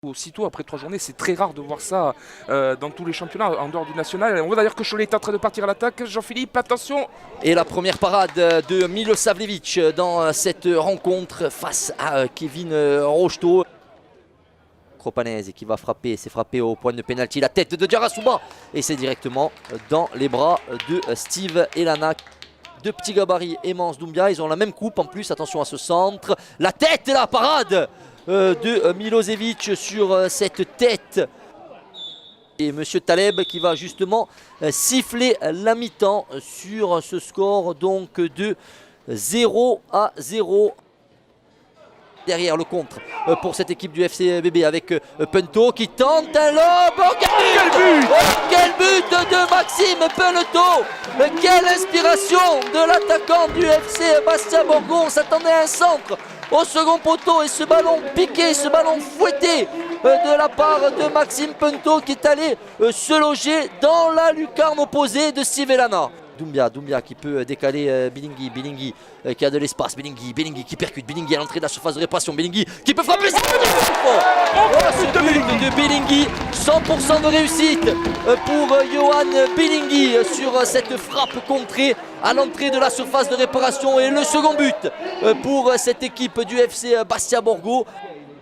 Aussitôt après 3 journées, c'est très rare de voir ça dans tous les championnats en dehors du national. On voit d'ailleurs que Cholet est en train de partir à l'attaque. Jean-Philippe, attention. Et la première parade de Milosavljevic dans cette rencontre face à Kevin Rocheteau. Kropanese qui va frapper, c'est frappé au point de pénalty, la tête de Djarasouba et c'est directement dans les bras de Steve Elana. Deux petits gabarits, Emance, Doumbia, ils ont la même coupe en plus, attention à ce centre. La tête et la parade de Milosevic sur cette tête. Et Monsieur Taleb qui va justement siffler la mi-temps sur ce score donc de 0-0. Derrière le contre pour cette équipe du FCBB avec Punto qui tente un lob. Oh, quel but! Quel but de Maxime Punto! Quelle inspiration de l'attaquant du FC Bastia Borgo. On s'attendait à un centre au second poteau et ce ballon piqué, ce ballon fouetté de la part de Maxime Punto qui est allé se loger dans la lucarne opposée de Steve Elana. Doumbia qui peut décaler Bilingui qui a de l'espace, Bilingui qui percute, Bilingui à l'entrée de la surface de réparation, Bilingui qui peut frapper, c'est ce but de Bilingui, 100% de réussite pour Johan Bilingui sur cette frappe contrée à l'entrée de la surface de réparation et le second but pour cette équipe du FC Bastia Borgo.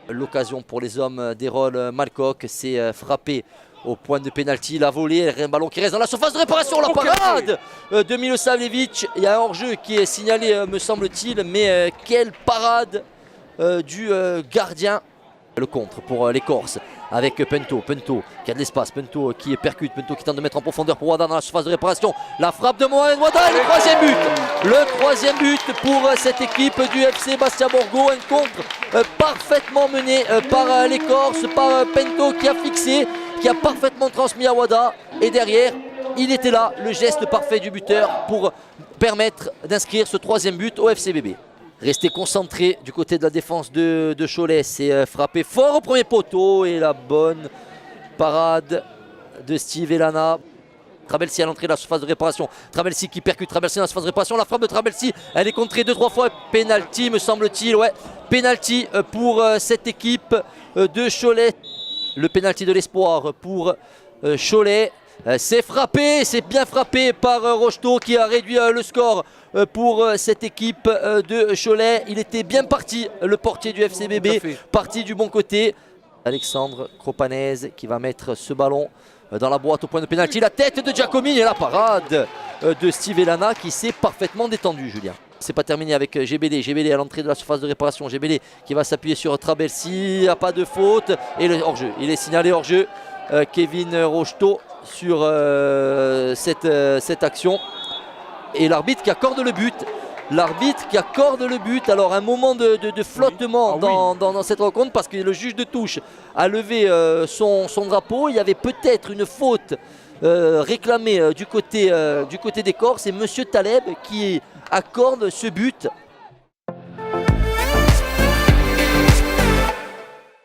L'occasion pour les hommes d'Erol Malcoq, c'est frappé au point de pénalty, la volée, un ballon qui reste dans la surface de réparation, la parade de Milosavljevic. Il y a un hors-jeu qui est signalé me semble-t-il, mais quelle parade du gardien. Le contre pour les Corses avec Punto qui a de l'espace, Punto qui percute, Punto qui tente de mettre en profondeur pour Wada dans la surface de réparation. La frappe de Mohamed Wada et le troisième but. Le troisième but pour cette équipe du FC Bastia Borgo. Un contre parfaitement mené par les Corses, par Punto qui a fixé, qui a parfaitement transmis à Wada. Et derrière, il était là, le geste parfait du buteur pour permettre d'inscrire ce troisième but au FCBB. Restez concentré du côté de la défense de Cholet, c'est frappé fort au premier poteau et la bonne parade de Steve Elana. Trabelsi à l'entrée de la surface de réparation, Trabelsi qui percute, Trabelsi dans la surface de réparation, la frappe de Trabelsi, elle est contrée 2-3 fois, penalty me semble-t-il, ouais, penalty pour cette équipe de Cholet. Le penalty de l'espoir pour Cholet. C'est frappé, c'est bien frappé par Rocheteau qui a réduit le score pour cette équipe de Cholet. Il était bien parti, le portier du FCBB, parti du bon côté. Alexandre Kropanese qui va mettre ce ballon dans la boîte au point de pénalty. La tête de Giacomini et la parade de Steve Elana qui s'est parfaitement détendu, Julien. C'est pas terminé avec Gebele à l'entrée de la surface de réparation. Gebele qui va s'appuyer sur Trabelsi, il n'y a pas de faute. Et le hors-jeu, il est signalé hors-jeu. Kevin Rocheteau sur cette action. Et l'arbitre qui accorde le but. L'arbitre qui accorde le but. Alors un moment de flottement dans cette rencontre parce que le juge de touche a levé son drapeau. Il y avait peut-être une faute réclamée du côté des Corses. Et Monsieur Taleb qui accorde ce but